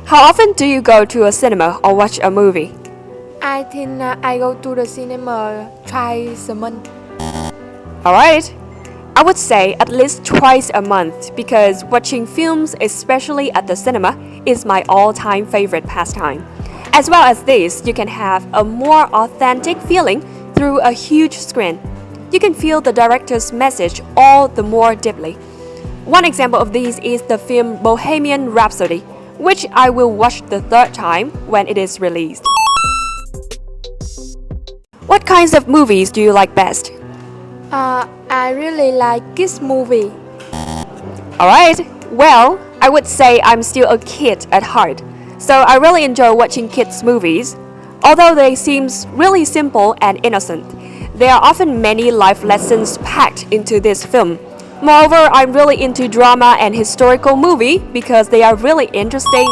How often do you go to a cinema or watch a movie? I think I go to the cinema twice a month. Alright. I would say at least twice a month because watching films, especially at the cinema, is my all-time favorite pastime. As well as this, you can have a more authentic feeling through a huge screen. You can feel the director's message all the more deeply. One example of this is the film Bohemian Rhapsody, which I will watch the third time when it is released. What kinds of movies do you like best? I really like kids movie. Alright, well, I would say I'm still a kid at heart, so I really enjoy watching kids' movies. Although they seem really simple and innocent, there are often many life lessons packed into this film. Moreover, I'm really into drama and historical movie because they are really interesting.